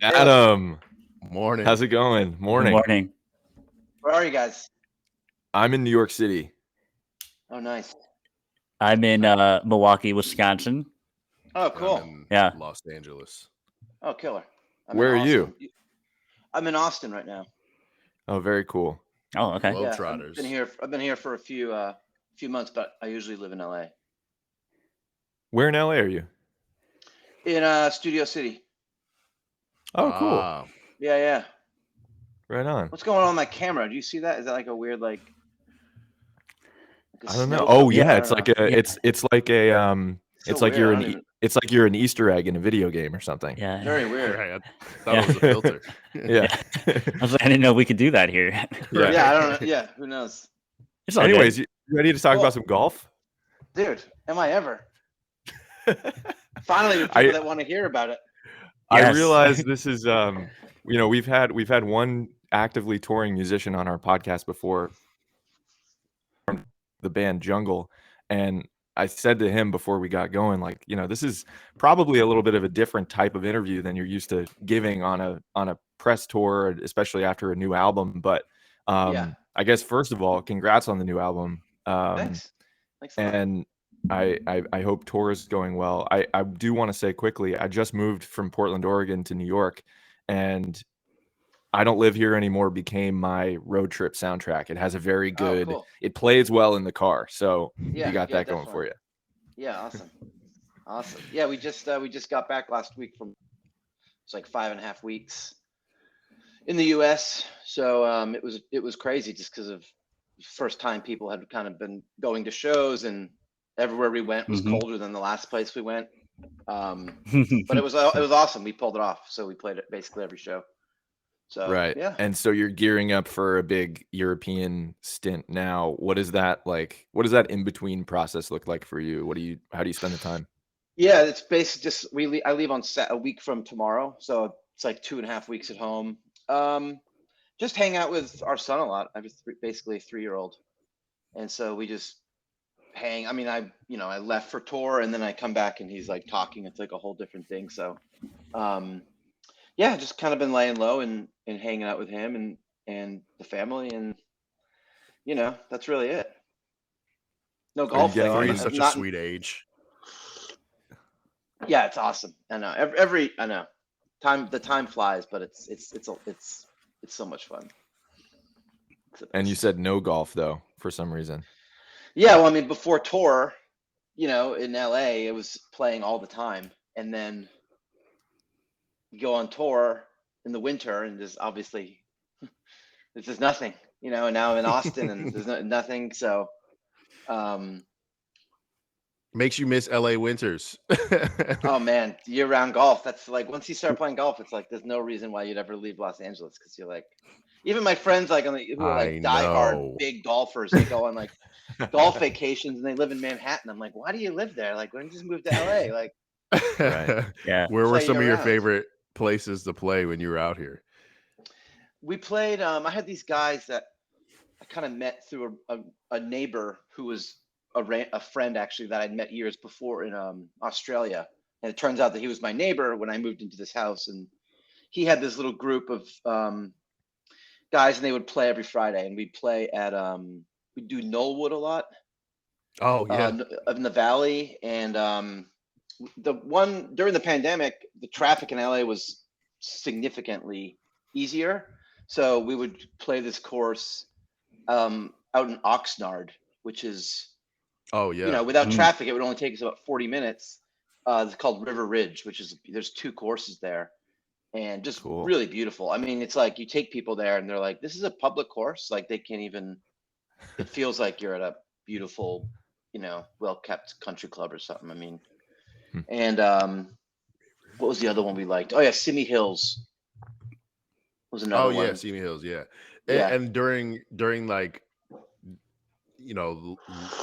Adam, Morning. how's it going? Good Morning. morning. Where are you guys? I'm in New York City. Oh, nice. I'm in Milwaukee, Wisconsin. Oh, I'm cool. in Yeah. Los Angeles. Oh, killer. I'm Where in are you? Austin. I'm in Austin right now. Oh, very cool. Oh, okay. Globetrotters. Yeah, I've been here for a few months, but I usually live in LA. Where in LA are you? In Studio City. Oh, cool. Ah, Yeah. Right on. What's going on with my camera? Do you see that? Is that like a weird like a I don't know. snow Oh, filter? yeah, I it's don't like know. a it's like a So it's like weird. you're I an don't even- it's like you're an Easter egg in a video game or something. Yeah. Very weird. right. I thought it was a filter. Yeah. I was like, I didn't know we could do that here. Yeah. Yeah, I don't know. Yeah, who knows? It's all Anyways, good. you ready to talk Cool. about some golf? Dude, am I ever? Finally, the people that want to hear about it. I Yes. realize this is we've had one actively touring musician on our podcast before, from the band Jungle, and I said to him before we got going, like, this is probably a little bit of a different type of interview than you're used to giving on a press tour, especially after a new album. But Yeah. I guess first of all, congrats on the new album. Thanks a lot. And I hope tour is going well. I do want to say quickly, I just moved from Portland, Oregon to New York, and I Don't Live Here Anymore became my road trip soundtrack. It has a very good, cool. it plays well in the car. So Yeah, you got yeah, that going for you. Yeah, awesome. Yeah, we just got back last week from it's like 5.5 weeks in the U.S. So it was crazy just because of first time people had kind of been going to shows, and everywhere we went was colder than the last place we went. But it was awesome. We pulled it off. So we played it basically every show. So Right. yeah. And so you're gearing up for a big European stint now. What is that like? What does that in between process look like for you? How do you spend the time? Yeah, it's basically just I leave on a week from tomorrow, so it's like 2.5 weeks at home. Just hang out with our son a lot. I have basically a 3-year-old, and so we just hang. I mean, I left for tour, and then I come back, and he's like talking. It's like a whole different thing. So, yeah, just kind of been laying low and hanging out with him and the family, and that's really it. No So golf you get thing. on Three the- is such a Not- sweet age. Yeah, it's awesome. I know. I know. The time flies, but it's so much fun. And you said no golf though, for some reason. Yeah, well, I mean, before tour, in LA, it was playing all the time, and then you go on tour in the winter, and there's obviously this is nothing, and now I'm in Austin, and there's nothing. So, Makes you miss LA winters. oh man, year-round golf. That's like once you start playing golf, it's like there's no reason why you'd ever leave Los Angeles because you're like, even my friends like who are like I diehard know. big golfers, they go on like golf vacations and they live in Manhattan. I'm like, why do you live there? Like, why don't you just move to LA? Like, Right. Yeah. Where were Play some of your year-round. favorite places to play when you were out here? we played. I had these guys that I kind of met through a neighbor who was a friend actually that I'd met years before in Australia, and it turns out that he was my neighbor when I moved into this house, and he had this little group of guys, and they would play every Friday, and we'd play at we'd do Knollwood a lot. Oh yeah. In the valley, and the one during the pandemic, the traffic in LA was significantly easier, so we would play this course out in Oxnard, which is Oh yeah. without traffic it would only take us about 40 minutes. It's called River Ridge, which is there's 2 courses there, and just Cool. really beautiful. I mean, it's like you take people there and they're like, this is a public course, like they can't even, it feels like you're at a beautiful, well-kept country club or something. I mean, and what was the other one we liked? Oh yeah, Simi Hills was another Oh one. yeah, Simi Hills, yeah. Yeah. And during like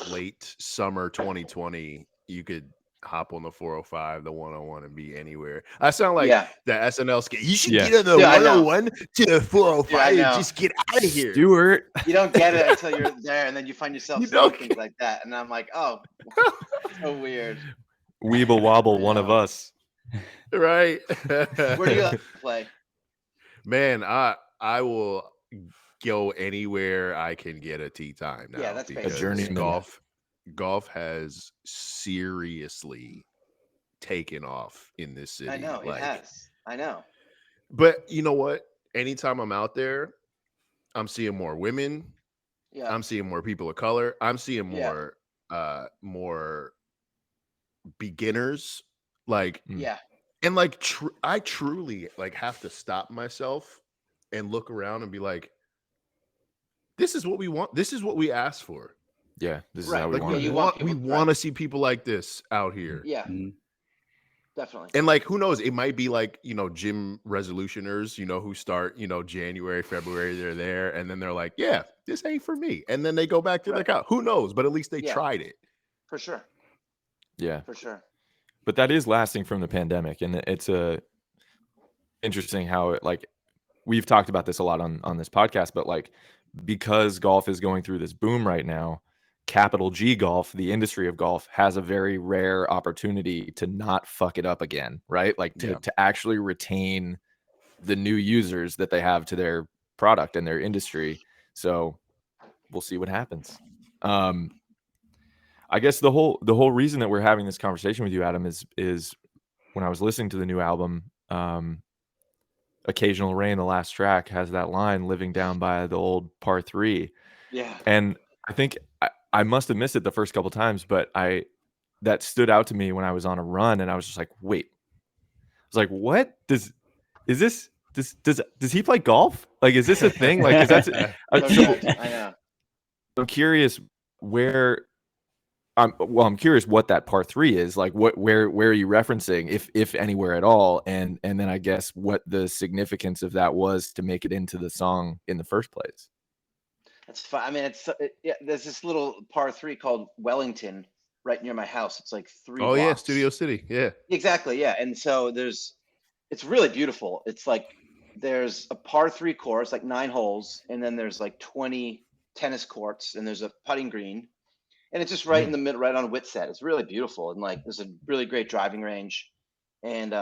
late summer 2020, you could hop on the 405, the 101, and be anywhere. I sound like Yeah. the SNL skit. You should Yeah. get on the Yeah, I know. 101 to the 405 Yeah, I and know. just get out of here. Stuart. You don't get it until you're there, and then you find yourself You saying don't things like that, and I'm like, oh, so weird. Weeble wobble, I one of know. us. Right. Where do you like to play? Man, I will go anywhere I can get a tee time now Yeah, that's A because journeyman. golf has seriously taken off in this city. I know it Like, has. I know. but you know what? Anytime I'm out there, I'm seeing more women. Yeah. I'm seeing more people of color. I'm seeing Yeah. more beginners. Like, Yeah. and like I truly like have to stop myself and look around and be like, this is what we want. This is what we asked for. Yeah, this is Right. how we Like want Yeah, it. you want we people- want right. to see people like this out here. Yeah, Mhm. definitely. And like, who knows? It might be like, gym resolutioners, who start, January, February, they're there, and then they're like, yeah, this ain't for me. And then they go back to the Right. couch. Who knows? But at least they Yeah. tried it. For sure. Yeah, For sure. but that is lasting from the pandemic, and it's interesting how it, like, we've talked about this a lot on this podcast, but like, because golf is going through this boom right now, capital G golf, the industry of golf, has a very rare opportunity to not fuck it up again, right? Like Yeah. to actually retain the new users that they have to their product and their industry. So we'll see what happens. I guess the whole reason that we're having this conversation with you, Adam, is when I was listening to the new album, Occasional Rain, the last track, has that line, living down by the old par 3. Yeah. And I think I must have missed it the first couple times, but that stood out to me when I was on a run, and I was just like, wait. I was like, what? Does he play golf? Like, is this a thing? Like, is that No shit. I know. I'm curious where I'm curious what that part 3 is. Like, where are you referencing, if anywhere at all? And then I guess what the significance of that was to make it into the song in the first place. That's fine. I mean, yeah, there's this little par 3 called Wellington right near my house. It's like 3 Oh, yeah. blocks. Studio City. Yeah. Exactly. Yeah. And so it's really beautiful. It's like there's a par 3 course, like 9 holes, and then there's like 20 tennis courts, and there's a putting green, and it's just right in the middle, right on Whitset. It's really beautiful, and like there's a really great driving range. And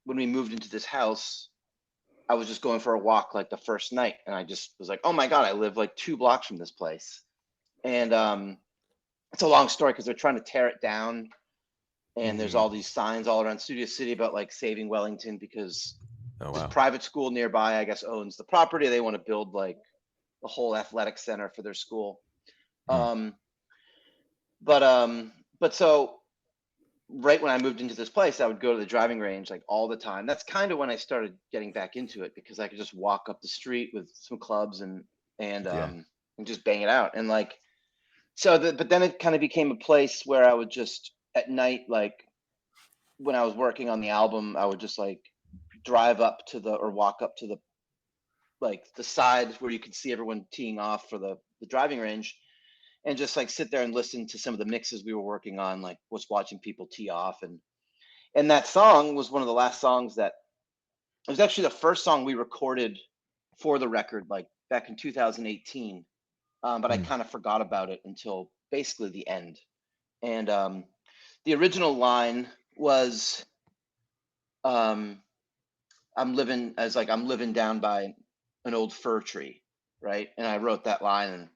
when we moved into this house, I was just going for a walk like the first night, and I just was like, oh my god, I live like 2 blocks from this place. And it's a long story because they're trying to tear it down, and there's all these signs all around Studio City about like saving Wellington because Oh this wow. private school nearby, I guess, owns the property. They want to build like a whole athletic center for their school. But so right when I moved into this place, I would go to the driving range like all the time. That's kind of when I started getting back into it, because I could just walk up the street with some clubs and just bang it out. And like, but then it kind of became a place where I would just at night, like when I was working on the album, I would just like drive up to or walk up to the side where you can see everyone teeing off for the driving range, and just like sit there and listen to some of the mixes we were working on, like was watching people tee off. And that song was one of the last songs that, it was actually the first song we recorded for the record, like back in 2018. But I kind of forgot about it until basically the end. And the original line was, I'm living down by an old fir tree, right? And I wrote that line,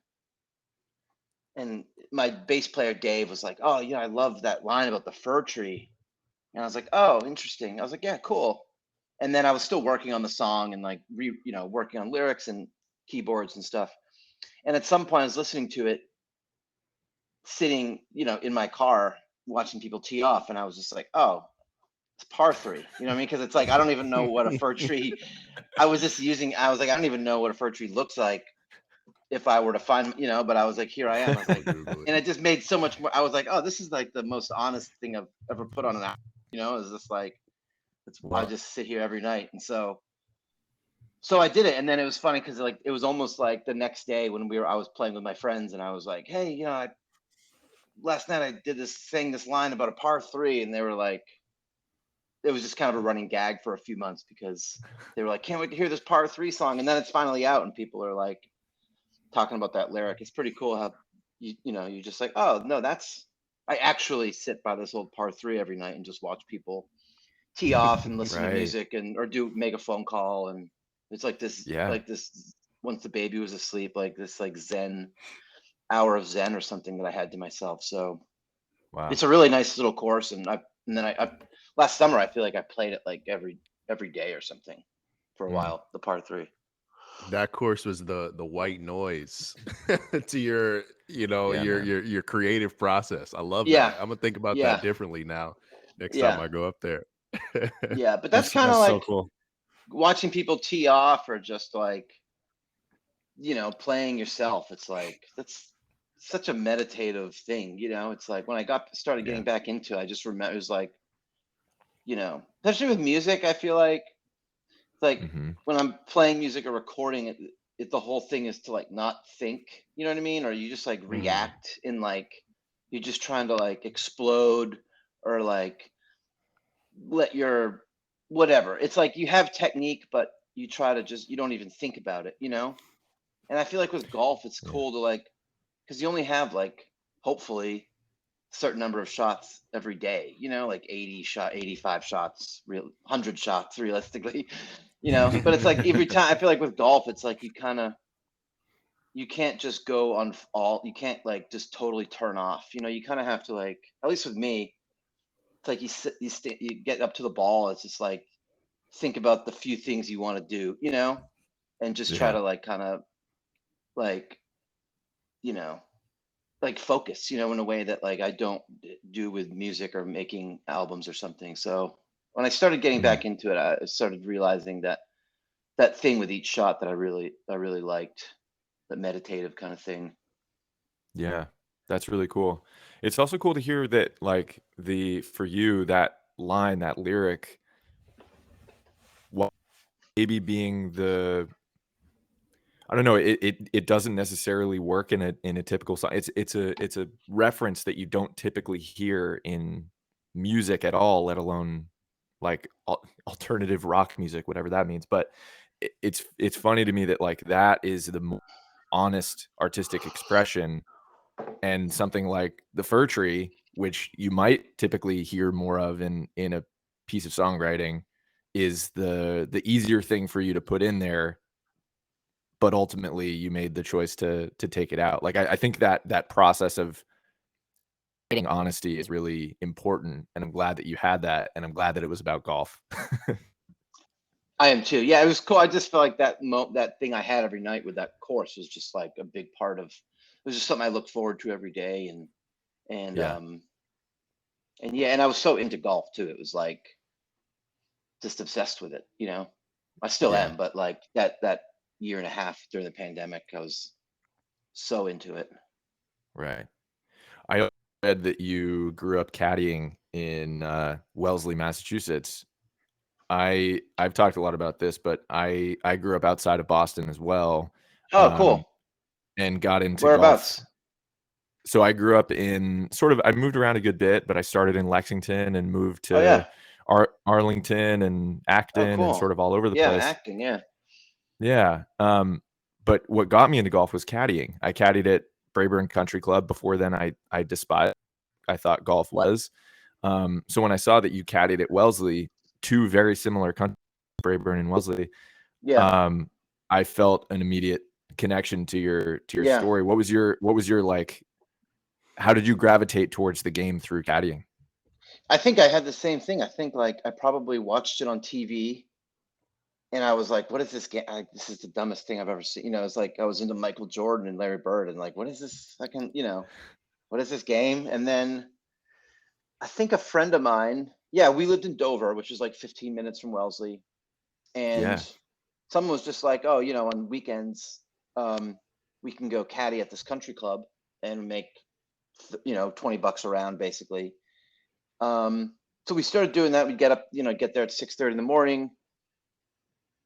and my bass player Dave was like, oh yeah, I love that line about the fir tree. And I was like, oh, interesting. I was like, yeah, cool. And then I was still working on the song and like working on lyrics and keyboards and stuff. And at some point I was listening to it sitting, in my car watching people tee off, and I was just like, oh, it's par 3. You know what I mean? Because it's like, I don't even know what a fir tree. I was like, I don't even know what a fir tree looks like if I were to find, but I was like, here I am. I was like, and it just made so much more. I was like, oh, this is like the most honest thing I've ever put on an album. Is just like, I just sit here every night. And so I did it. And then it was funny because like, it was almost like the next day when I was playing with my friends, and I was like, hey, last night I did this line about a par 3, and they were like, it was just kind of a running gag for a few months because they were like, can't wait to hear this par 3 song. And then it's finally out, and people are like talking about that lyric. It's pretty cool how you're just like, oh no, I actually sit by this old par 3 every night and just watch people tee off and listen to Right. music or make a phone call, and it's like Yeah. this once the baby was asleep, like this like Zen hour of Zen or something that I had to myself. So Wow. it's a really nice little course, and then I last summer I feel like I played it like every day or something for a while. The par 3. That course was the white noise to your, Yeah, man. your creative process. I love Yeah, that. I'm gonna think about that yeah, differently now next time yeah, I go up there. yeah. But that's kind of That's so like cool. watching people tee off or just like playing yourself. It's like that's such a meditative thing. It's like when I started Yeah. getting back into it, I just remember it was like especially with music. I feel like it's like hmm when I'm playing music or recording it, the whole thing is to like not think, you know what I mean? Or you just like Mm, react in like you're just trying to like explode or like let your whatever. It's like you have technique, but you try to you don't even think about it. And I feel like with golf, it's Yeah. cool to like because you only have like hopefully a certain number of shots every day, like 85 shots, 100 shots realistically, but it's like every time I feel like with golf, it's like you can't just go on you can't like just totally turn off, you kind of have to like, at least with me, it's like you get up to the ball. It's just like, think about the few things you want to do, and just try Yeah. to like kind of like, you know, like focus, in a way that like I don't do with music or making albums or something. So when I started getting Mm. back into it, I started realizing that thing with each shot that I really liked, the meditative kind of thing. Yeah. That's really cool. It's also cool to hear that, like, for you, that line, that lyric, while maybe being I don't know, it doesn't necessarily work in a typical song. It's a reference that you don't typically hear in music at all, let alone like alternative rock music, whatever that means. But it's funny to me that like that is the honest artistic expression, and something like the fir tree, which you might typically hear more of in a piece of songwriting, is the easier thing for you to put in there, but ultimately you made the choice to take it out. Like I think that process of getting honesty is really important, and I'm glad that you had that, and I'm glad that it was about golf. I am too. Yeah, it was cool. I just felt like that thing I had every night with that course was just like a big part of. It was just something I look forward to every day, and Yeah, and yeah, and I was so into golf too. It was like just obsessed with it. I still yeah, am, but like that year and a half during the pandemic, I was so into it. right. I read that you grew up caddying in Wellesley, Massachusetts. I've talked a lot about this, but I grew up outside of Boston as well, Oh, um, cool. and got into golf. Whereabouts? So I grew up in I moved around a good bit, but I started in Lexington and moved Oh to yeah. Arlington and Oh, Acton and cool. sort of all over the Yeah, place. acting. Yeah. Yeah. But what got me into golf was caddying. I caddied at Braeburn Country Club. Before then, I despised. I thought golf was. So when I saw that you caddied at Wellesley, two very similar countries, Braeburn and Wellesley, Yeah. um, I felt an immediate connection to your Yeah. story. What was your like? How did you gravitate towards the game through caddying? I think I had the same thing. I think like I probably watched it on TV and I was like, what is this game? This is the dumbest thing I've ever seen. It's like I was into Michael Jordan and Larry Bird and like, what is this fucking, what is this game? And then I think a friend of mine, yeah, we lived in Dover, which is like 15 minutes from Wellesley. And Yeah. someone was just like, oh, on weekends, um, we can go caddy at this country club and make, $20 around basically. So we started doing that. We'd get up, get there at 6:30 in the morning,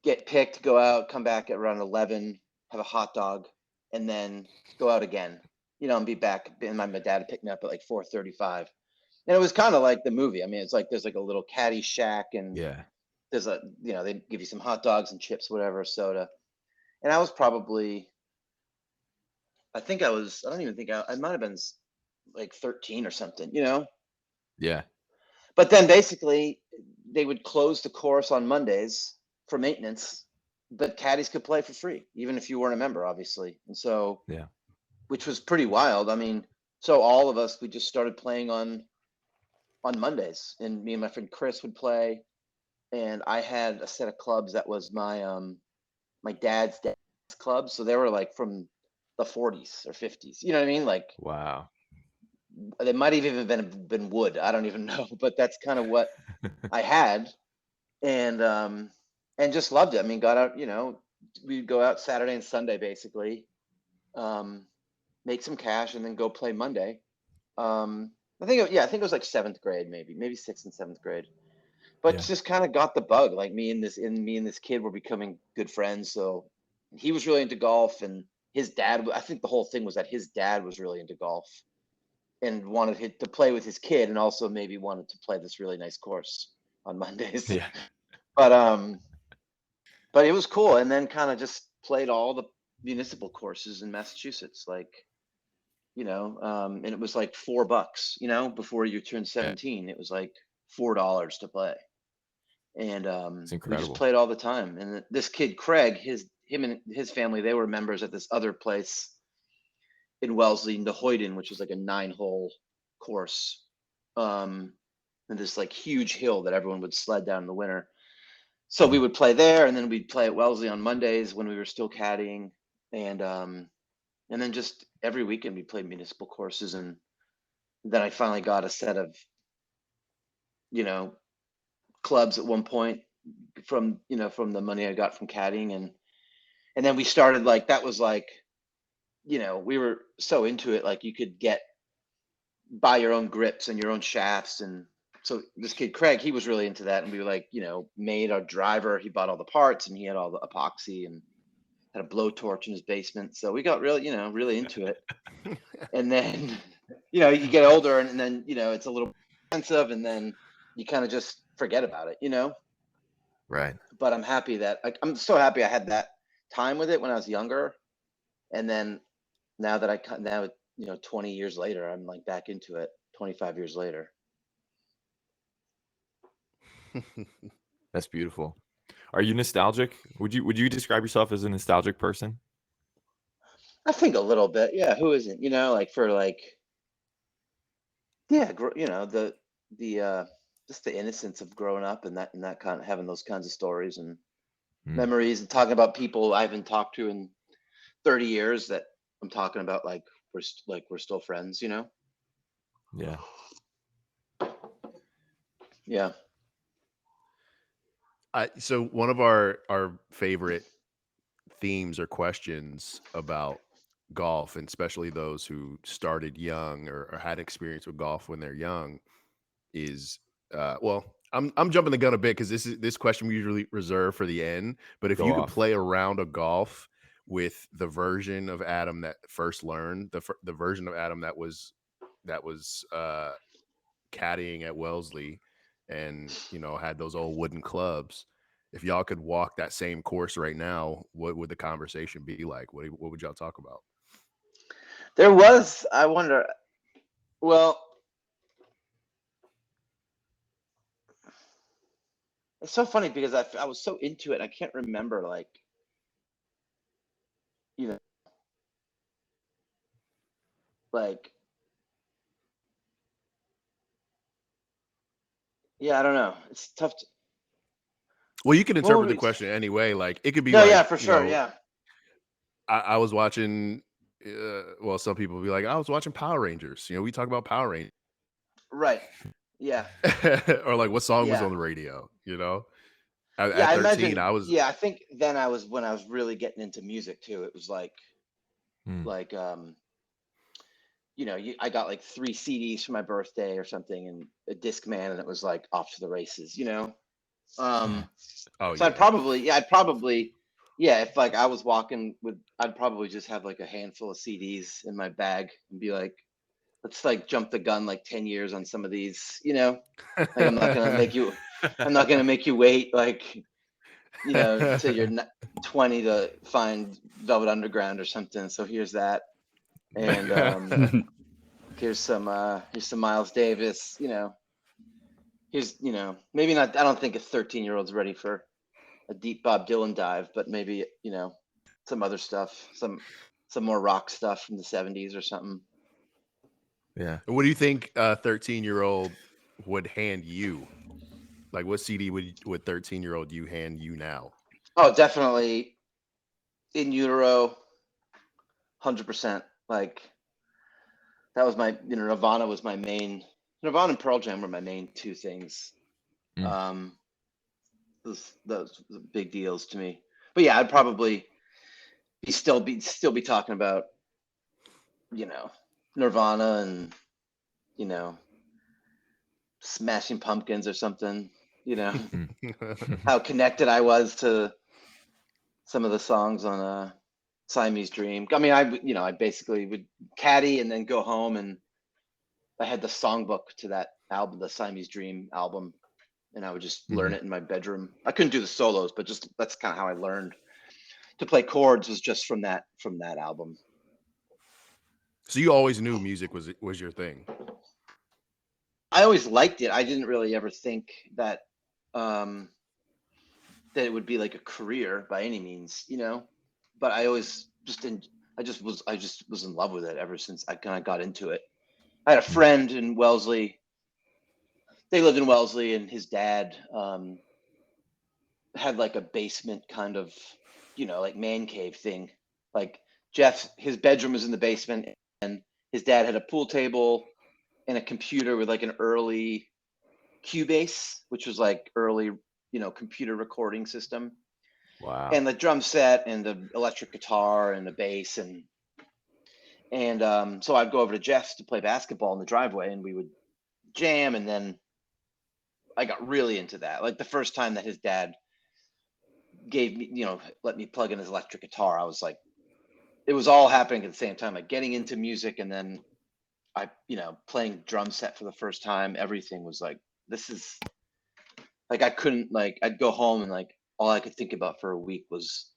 get picked, go out, come back at around 11, have a hot dog, and then go out again, and be back. And my dad would pick me up at like 4:35. And it was kind of like the movie. I mean, it's like there's like a little caddy shack, and Yeah. there's they give you some hot dogs and chips, whatever, soda. And I was probably, I don't even think I might have been like 13 or something. Yeah. But then basically they would close the course on Mondays for maintenance, but caddies could play for free, even if you weren't a member, obviously. And so, Yeah. which was pretty wild. I mean, so all of us, we just started playing on Mondays, and me and my friend Chris would play. And I had a set of clubs that was my dad's club. So they were like from the 40s or 50s. You know what I mean? Like Wow. they might have even been wood. I don't even know, but that's kind of what I had. And just loved it. I mean, got out, we'd go out Saturday and Sunday basically, make some cash and then go play Monday. I think it was like 7th grade, maybe 6th and 7th grade. But Yeah. just kind of got the bug. Like me and this kid were becoming good friends. So he was really into golf, and his dad, I think the whole thing was that his dad was really into golf and wanted to play with his kid, and also maybe wanted to play this really nice course on Mondays. Yeah. But it was cool. And then kind of just played all the municipal courses in Massachusetts, like, and it was like $4, before you turned 17, it was like $4 to play. And It's we incredible. just played all the time. And this kid, Craig, him and his family, they were members at this other place in Wellesley, Nahoyden, which is like a 9-hole course. And this like huge hill that everyone would sled down in the winter. So we would play there, and then we'd play at Wellesley on Mondays when we were still caddying. And then just every weekend we played municipal courses. And then I finally got a set of, clubs at one point from the money I got from caddying. And then we started, like, that was like, we were so into it, like you could buy your own grips and your own shafts. And so this kid, Craig, he was really into that. And we were like, made our driver, he bought all the parts, and he had all the epoxy and had a blowtorch in his basement. So we got really, really into it. And then, you get older, and then, it's a little expensive, and then you kind of just forget about it. Right. But I'm happy that I'm so happy I had that time with it when I was younger. And then now 20 years later, I'm like back into it 25 years later. That's beautiful. Are you nostalgic? Would you describe yourself as a nostalgic person? I think a little bit. Yeah. Who isn't, like for like, yeah, the just the innocence of growing up and that kind of having those kinds of stories and memories, and talking about people I haven't talked to in 30 years that I'm talking about, like we're still friends, Yeah. Yeah. So one of our favorite themes or questions about golf, and especially those who started young or had experience with golf when they're young, is I'm jumping the gun a bit because this question we usually reserve for the end. But if Go you could off. play a round of golf with the version of Adam that first learned, the version of Adam that was caddying at Wellesley, and had those old wooden clubs, if y'all could walk that same course right now, what would the conversation be like? What would y'all talk about? I wonder, well, it's so funny because I was so into it. I can't remember, like, like, yeah, I don't know. It's tough. Well, you can interpret the question anyway. Like, it could be No, like, yeah, for sure. Yeah. I was watching, some people will be like, I was watching Power Rangers. We talk about Power Rangers. Right. Yeah. Or like, what song was Yeah. on the radio, Yeah, At I 13, imagine. I was. Yeah, I think then when I was really getting into music too. It was like, I got like 3 CDs for my birthday or something, and a Discman, and it was like off to the races. Oh, So yeah. I'd probably, if like I was walking I'd probably just have like a handful of CDs in my bag and be like, let's like jump the gun like 10 years on some of these, like I'm not gonna make you wait like, till you're 20 to find Velvet Underground or something. So here's that. And here's some Miles Davis, he's, maybe not. I don't think a 13-year-old's ready for a deep Bob Dylan dive, but maybe, some other stuff, some more rock stuff from the 70s or something. Yeah. And what do you think a 13-year-old would hand you? Like, what CD would 13-year-old you hand you now? Oh, definitely In Utero, 100%. Like, that was my, Nirvana was my main. Nirvana and Pearl Jam were my main two things. Mm. Those were big deals to me. But yeah, I'd probably still be talking about, Nirvana and, Smashing Pumpkins or something. How connected I was to some of the songs on Siamese Dream. I mean, I basically would caddy and then go home, and I had the songbook to that album, the Siamese Dream album, and I would just learn it in my bedroom. I couldn't do the solos, but just that's kind of how I learned to play chords, was just from that album. So you always knew music was your thing. I always liked it. I didn't really ever think that that it would be like a career by any means, but I always I just was in love with it ever since I kind of got into it. I had a friend in Wellesley. They lived in Wellesley, and his dad had like a basement kind of, like man cave thing. Like his bedroom was in the basement, and his dad had a pool table and a computer with like an early Cubase, which was like early, computer recording system. Wow. And the drum set and the electric guitar and the bass, and so I'd go over to Jeff's to play basketball in the driveway, and we would jam. And then I got really into that. Like the first time that his dad gave me, let me plug in his electric guitar, I was like, it was all happening at the same time, like getting into music, and then I, playing drum set for the first time. Everything was like, this is like, I couldn't, like, I'd go home and like all I could think about for a week was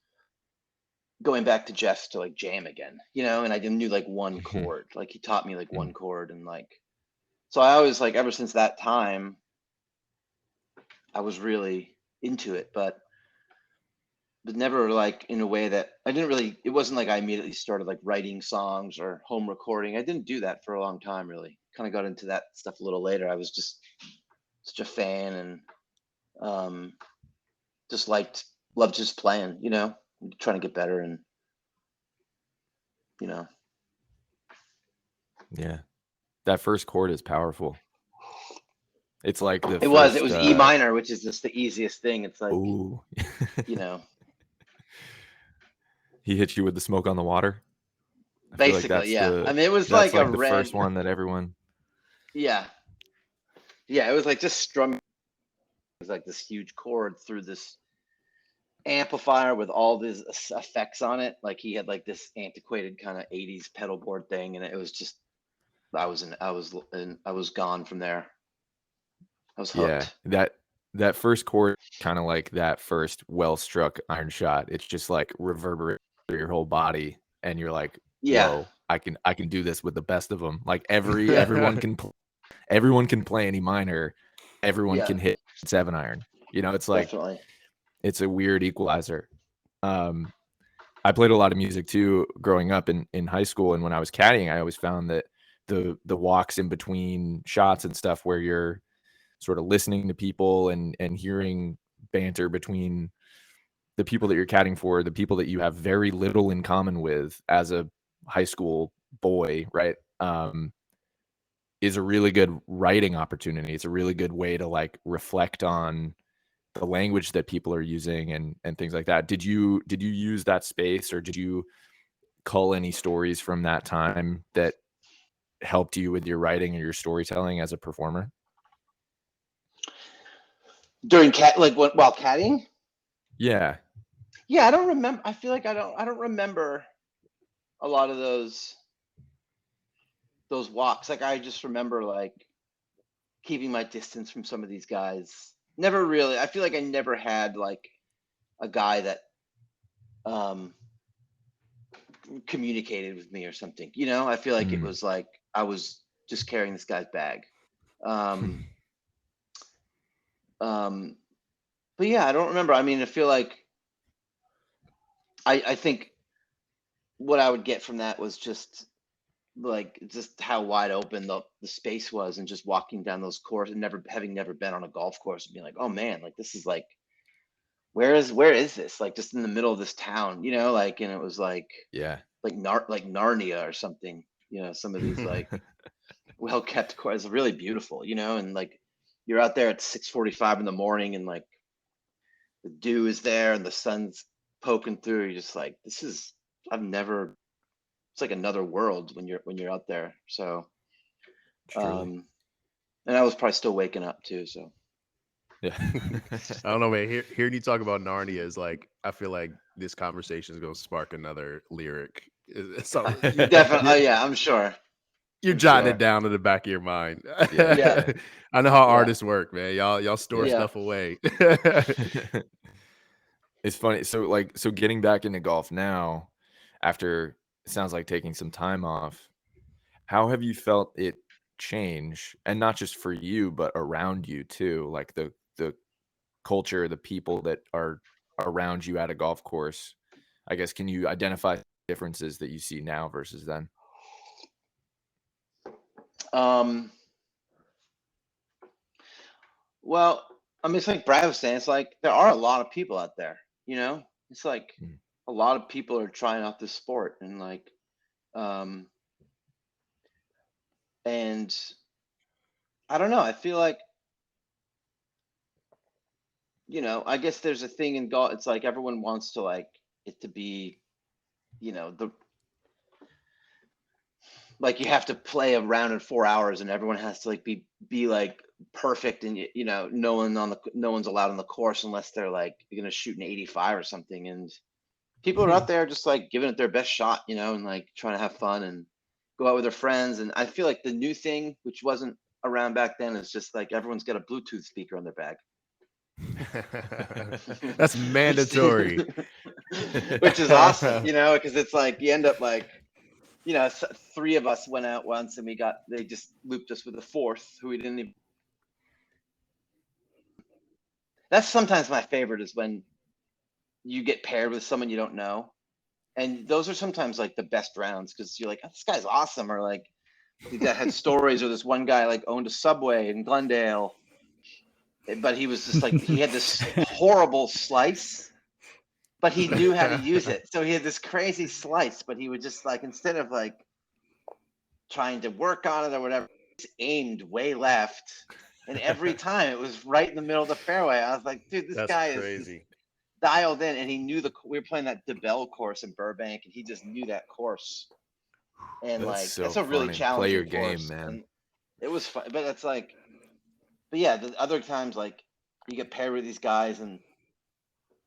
going back to Jeff's to like jam again, and I didn't knew like one chord. Like he taught me like one chord, and like, so I always, like, ever since that time, I was really into it, but never like in a way that I didn't really, it wasn't like I immediately started like writing songs or home recording. I didn't do that for a long time, really. Kind of got into that stuff a little later. I was just such a fan, and just loved just playing, trying to get better, and Yeah. That first chord is powerful. It's like the it was E minor, which is just the easiest thing. It's like, ooh. He hit you with the Smoke on the Water. I feel basically, like yeah. I mean, it was that's like a the red first one that everyone. Yeah. Yeah, it was like just strumming. It was like this huge chord through this amplifier with all these effects on it. Like he had like this antiquated kind of 80s pedal board thing, and it was just, I was gone from there. I was hooked. Yeah, that first chord, kind of like that first well-struck iron shot. It's just like reverberate through your whole body, and you're like, Yeah. whoa, I can do this with the best of them. Like everyone can play any minor, everyone Yeah. can hit 7-iron. It's like, Definitely. it's a weird equalizer. I played a lot of music too growing up in high school, and when I was caddying, I always found that the walks in between shots and stuff, where you're sort of listening to people and hearing banter between the people that you're caddying for, the people that you have very little in common with as a high school boy, right? Is a really good writing opportunity. It's a really good way to like reflect on the language that people are using and things like that. Did you use that space, or did you cull any stories from that time that helped you with your writing or your storytelling as a performer? During while caddying? Yeah. Yeah, I don't remember. I feel like I don't remember a lot of those walks. Like I just remember like keeping my distance from some of these guys. Never really. I feel like I never had like a guy that communicated with me or something. I feel like it was like I was just carrying this guy's bag. But yeah, I don't remember. I mean, I feel like I think what I would get from that was just like just how wide open the space was, and just walking down those courses and never been on a golf course and being like, oh man, like this is like where is this? Like just in the middle of this town, like, and it was like Yeah. like Narnia or something, some of these like well kept courses, really beautiful, and like you're out there at 6:45 in the morning, and like the dew is there and the sun's poking through. You're just like, I've never, it's like another world when you're out there. So, Truly. and I was probably still waking up too. So Yeah. I don't know, man. Hearing you talk about Narnia is like, I feel like this conversation is going to spark another lyric. So definitely, oh yeah, I'm sure. you're I'm jotting sure. it down in the back of your mind. Yeah. I know how Yeah. artists work, man. Y'all store Yeah. stuff away. It's funny. So getting back into golf now, after it sounds like taking some time off, how have you felt it change? And not just for you, but around you too, like the culture, the people that are around you at a golf course. I guess, can you identify differences that you see now versus then? Well, I mean, it's like Brad was saying, it's like there are a lot of people out there, it's like Mm. a lot of people are trying out this sport, and like, and I don't know, I feel like, I guess there's a thing in golf. It's like everyone wants to like it to be, the like you have to play a round in 4 hours, and everyone has to like be like perfect, and no one's allowed on the course unless they're like gonna shoot an 85 or something. And people are out there just like giving it their best shot, and like trying to have fun and go out with their friends. And I feel like the new thing, which wasn't around back then, is just like everyone's got a Bluetooth speaker on their bag. That's mandatory. Which is awesome, because it's like you end up like, three of us went out once, and they just looped us with a fourth who we didn't even. That's sometimes my favorite, is when you get paired with someone you don't know, and those are sometimes like the best rounds, because you're like, oh, this guy's awesome. Or like the guy had stories, or this one guy like owned a Subway in Glendale, but he was just like, he had this horrible slice, but he knew how to use it. So he had this crazy slice, but he would just like, instead of like trying to work on it or whatever, he aimed way left, and every time it was right in the middle of the fairway. I was like, dude, this That's guy crazy. is dialed in, and he knew we were playing that DeBell course in Burbank, and he just knew that course. And That's like, so that's a really funny. Play challenging your game, course, man. and it was fun. But it's like, but yeah, the other times, like you get paired with these guys, and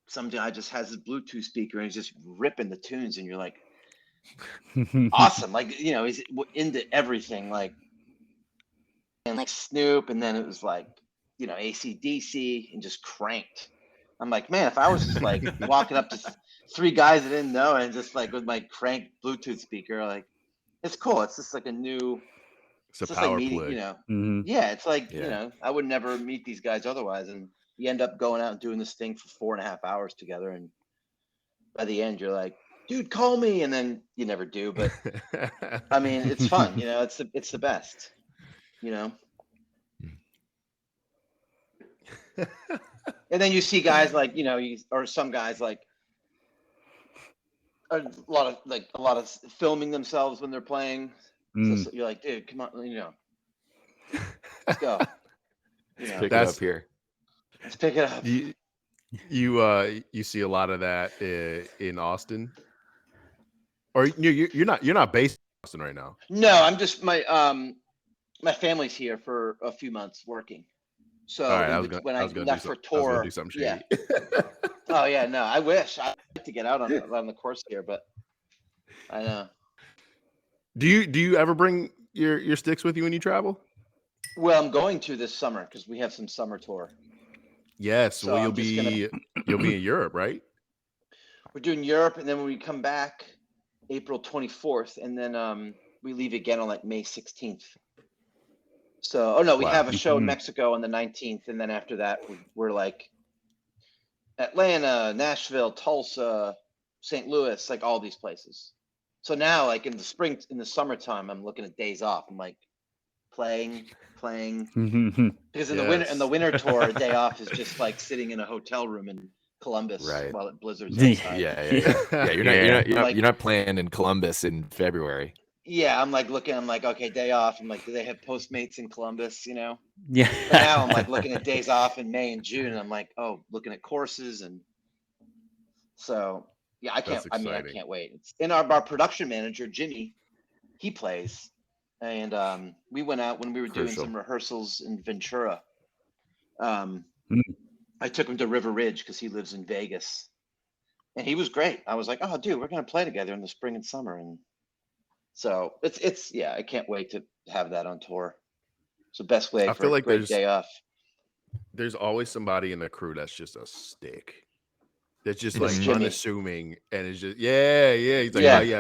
some guy just has his Bluetooth speaker and he's just ripping the tunes, and you're like, awesome. Like, he's into everything, like, and like Snoop, and then it was like, AC/DC, and just cranked. I'm like, man, if I was just like walking up to three guys I didn't know, and just like with my cranked Bluetooth speaker, like, it's cool. It's just like It's a just like power meeting, play. yeah, it's like, Yeah. I would never meet these guys otherwise. And you end up going out and doing this thing for 4.5 hours together. And by the end, you're like, dude, call me. And then you never do. But I mean, it's fun, it's the best, and then you see guys like, or some guys like a lot of filming themselves when they're playing. So you're like, dude, come on, let's go. Let's pick it up here. Let's pick it up. You see a lot of that in Austin, or you're not based in Austin right now. No, I'm just my family's here for a few months working. So All right, when I left for tour, do something yeah. shady. Oh yeah, no, I wish I'd like to get out on the course here, but I know. Do you ever bring your sticks with you when you travel? Well, I'm going to this summer because we have some summer tour. Yes. So well, I'm just you'll be in Europe, right? We're doing Europe, and then when we come back, April 24th, and then we leave again on like May 16th. So, oh no, we Wow. have a show in Mhm. Mexico on the 19th, and then after that, we're like Atlanta, Nashville, Tulsa, St. Louis, like all these places. So now, like in the summertime, I'm looking at days off. I'm like playing, because in the winter tour, a day off is just like sitting in a hotel room in Columbus Right. while it blizzards Yeah. outside. Yeah. You're Yeah. you're not playing in Columbus in February. Yeah, I'm like looking. I'm like, okay, day off. I'm like, do they have Postmates in Columbus? You know. Yeah. But now I'm like looking at days off in May and June. And I'm like, oh, looking at courses, and so yeah, I That's can't. I mean, I exciting. can't wait. It's in our production manager Jimmy. He plays, and we went out when we were doing Crucial. some rehearsals in Ventura. Um, Mm. I took him to River Ridge because he lives in Vegas, and he was great. I was like, oh, dude, we're gonna play together in the spring and summer, and so it's yeah, I can't wait to have that on tour. It's the best way I for feel a like great day off. there's always somebody in the crew that's just a stick. That's just It's like Jimmy. unassuming, and it's just yeah. He's like, Yeah. oh yeah,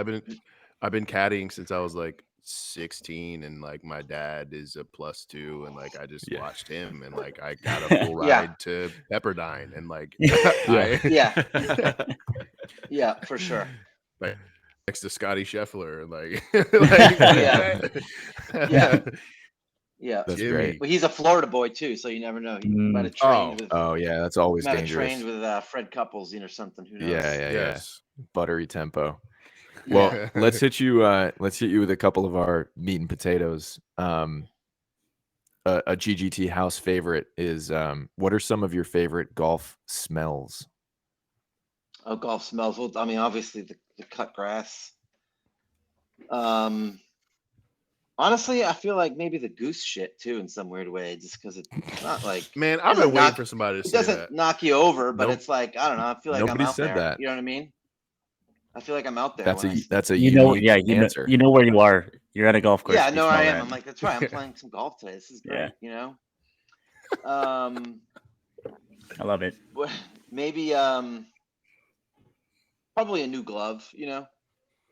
I've been caddying since I was like 16, and like my dad is a +2, and like I just Yeah. watched him, and like I got a full Yeah. ride to Pepperdine, and like Yeah. Yeah, for sure. like next to Scotty Scheffler, and like, Yeah. Yeah. That's Jimmy. great. Well, he's a Florida boy too, so you never know. He might have trained with Oh yeah, that's always might have dangerous. trained with Fred Couples, or something. Who knows? Yeah. Yes. Buttery tempo. Yeah. Well, let's hit you with a couple of our meat and potatoes. A GGT house favorite is what are some of your favorite golf smells? Oh, golf smells. Well, I mean, obviously the cut grass. Honestly, I feel like maybe the goose shit too, in some weird way, just because it's not like Man, I've doesn't been waiting knock- for somebody to it say doesn't that. knock you over, but Nope. it's like I don't know. I feel like Nobody I'm out said there. that. You know what I mean? I feel like I'm out there. That's when I that's a You know, unique yeah, answer. you know where you are. You're at a golf course. Yeah, I you know smell I am. that. I'm like, that's right. I'm playing some golf today. This is great. Yeah. You know. I love it. Maybe probably a new glove. You know.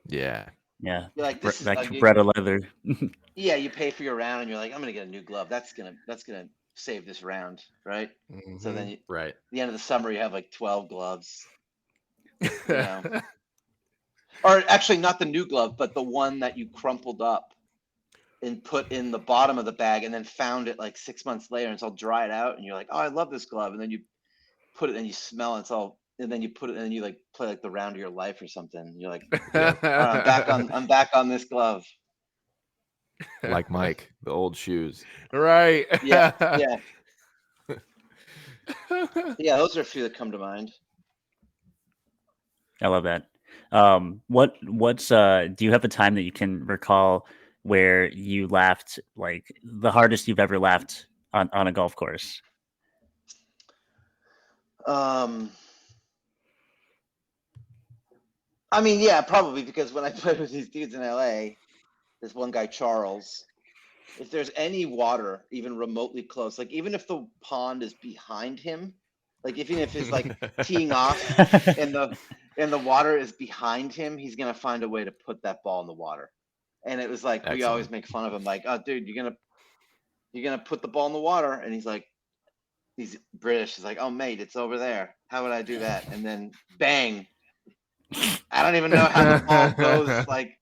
Yeah. Yeah, You're like this is like you- bread of leather. yeah. You pay for your round, and you're like, I'm gonna get a new glove. That's gonna save this round, right? So then at Right. the end of the summer, you have like 12 gloves. You know. Or actually, not the new glove, but the one that you crumpled up and put in the bottom of the bag, and then found it like 6 months later, and it's all dried out, and you're like, oh, I love this glove, and then you put it and you smell it, it's all, and then you put it and you like play like the round of your life or something. And you're like, all right, I'm back on this glove. Like Mike, the old shoes. Right. Yeah. Yeah, those are a few that come to mind. I love that. What's do you have a time that you can recall where you laughed like the hardest you've ever laughed on a golf course? I mean, yeah, probably, because when I played with these dudes in LA, this one guy, Charles, if there's any water even remotely close, like even if the pond is behind him, like even if it's like teeing off and the water is behind him, he's gonna find a way to put that ball in the water. And it was like we always make fun of him, like, oh dude, you're gonna put the ball in the water, and he's like, he's British, he's like, oh mate, it's over there. How would I do that? And then bang. I don't even know how the ball goes, like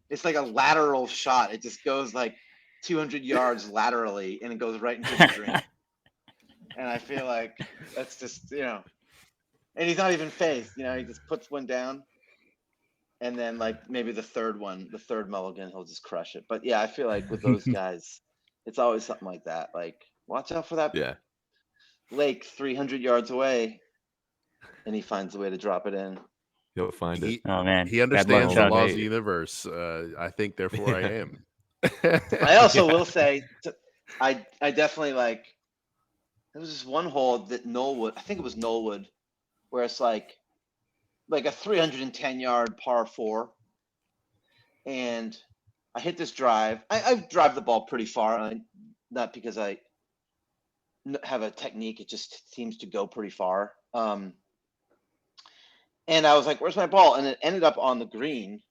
it's like a lateral shot. It just goes like 200 yards laterally, and it goes right into the green. And I feel like that's just, and he's not even phased, he just puts one down, and then like maybe the third mulligan, he'll just crush it. But yeah, I feel like with those guys, it's always something like that. Like, watch out for that lake 300 yards away, and he finds a way to drop it in. You'll find it. Oh man, He understands the Chuck. laws of the universe. I think, therefore, I am. I also will say, I definitely like. There was this one hole that Knollwood, I think it was Knollwood, where it's like a 310-yard par 4, and I hit this drive. I drive the ball pretty far, not because I have a technique. It just seems to go pretty far. And I was like, "Where's my ball?" And it ended up on the green.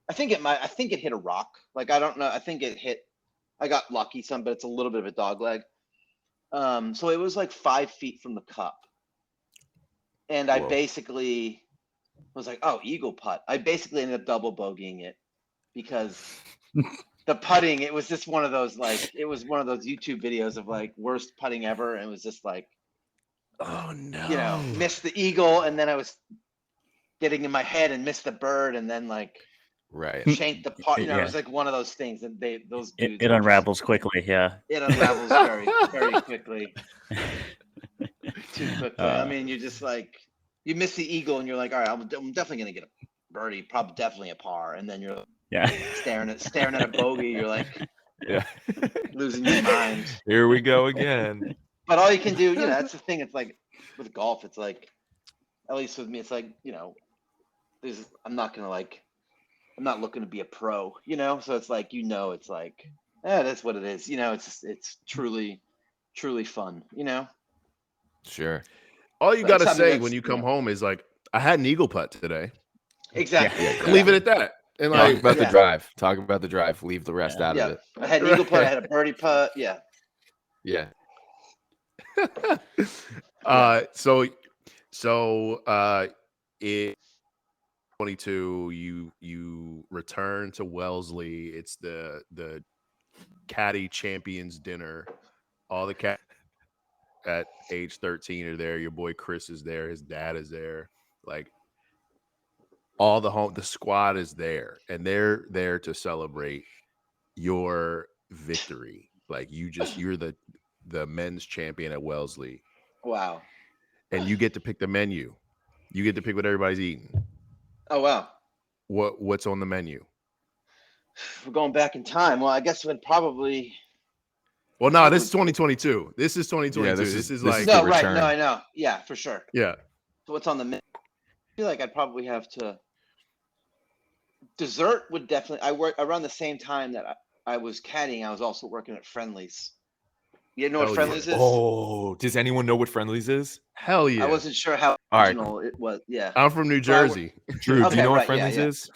I think it hit a rock. Like, I don't know. I think it hit I got lucky some, but it's a little bit of a dog leg. So it was like 5 feet from the cup. And I Whoa. basically was like, oh, eagle putt. I basically ended up double bogeying it because the putting, it was just one of those, like, it was one of those YouTube videos of like worst putting ever. And it was just like, Oh no. you know, missed the eagle. And then I was getting in my head and missed the bird. And then like Right. shanked the putt. You know, it Yeah. was like one of those things. And those It, dudes it are just- unravels quickly. Yeah. it unravels very, very quickly. Too quickly. I Uh, mean, you're just like, you miss the eagle and you're like, all right, I'm definitely gonna get a birdie, probably definitely a par, and then you're yeah. staring at a bogey. You're like Yeah. losing your mind. Here we go again. But all you can do, you know, that's the thing. It's like with golf, it's like, at least with me, it's like, you know, I'm not looking to be a pro, you know. So it's like, you know, it's like, that's what it is. You know, it's truly fun, you know. Sure. All you But gotta something say that's, when you you come know, home is like, I had an eagle putt today. exactly. Yeah, And leave it at that. And Talk like, about the Yeah. drive. Talk about the drive. Leave the rest out of Yeah, it. I had an eagle putt. I had a birdie putt. Yeah. Yeah. In 22, you return to Wellesley. It's the caddy champions dinner. All the cat at age 13 are there. Your boy Chris is there. His dad is there. Like all the squad is there, and they're there to celebrate your victory. Like you're the men's champion at Wellesley, Wow. and you get to pick the menu. You get to pick what everybody's eating. Oh wow. What's on the menu? We're going back in time. Well, I guess we'd probably. Well, no, this is 2022. This is 2022. Yeah, this this is is like the No, right. return. No, I know. Yeah, for sure. yeah. So what's on the menu? I feel like I'd probably have to. Dessert would definitely. I work around the same time that I was caddying. I was also working at Friendlies. You know what Hell Friendlies yeah. is? Oh, does anyone know what Friendlies is? Hell yeah. I wasn't sure how All right. original it was. Yeah. I'm from New So I Jersey. Drew, do Okay, you know what right, yeah, Friendlies yeah. is?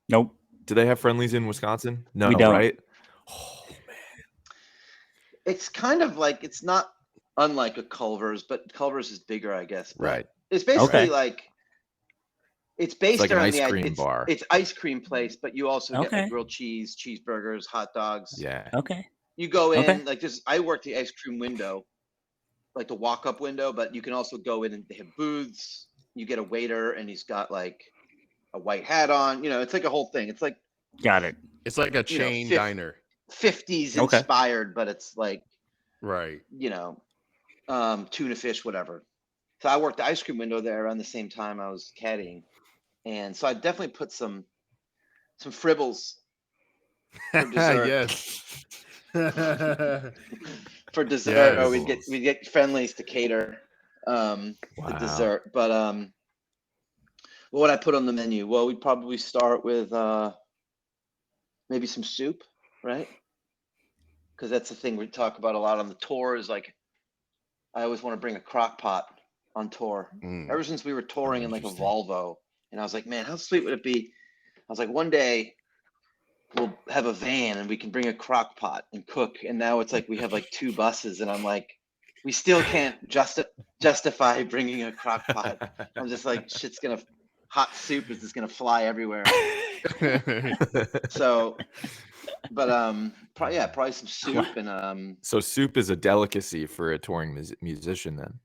Nope. Do they have Friendlies in Wisconsin? No, We don't. right? Oh, It's kind of like, it's not unlike a Culver's, but Culver's is bigger, I guess. But right. it's basically Okay. like, it's based like an around ice the cream it's, bar. It's ice cream place, but you also get Okay. like grilled cheese, cheeseburgers, hot dogs. Yeah. Okay. You go in Okay. like this. I work the ice cream window, like the walk-up window, but you can also go in and they have booths. You get a waiter and he's got like a white hat on. You know, it's like a whole thing. It's like Got it. It's like a You know, chain fifth- diner. 50s Okay. inspired, but it's like, Right. you know, tuna fish, whatever. So I worked the ice cream window there around the same time I was caddying. And so I definitely put some fribbles for dessert. Yes. For dessert, or Yes. we'd get Friendlies to cater the Wow. dessert. But what would I put on the menu? Well, we'd probably start with maybe some soup, right? Because that's the thing we talk about a lot on the tour is like, I always want to bring a crock pot on tour. Mm. Ever since we were touring in like a interesting. Volvo, and I was like, man, how sweet would it be? I was like, one day we'll have a van and we can bring a crock pot and cook. And now it's like we have like 2 buses, and I'm like, we still can't justify bringing a crock pot. I'm just like, hot soup is just gonna fly everywhere. So, but probably some soup and So soup is a delicacy for a touring musician then.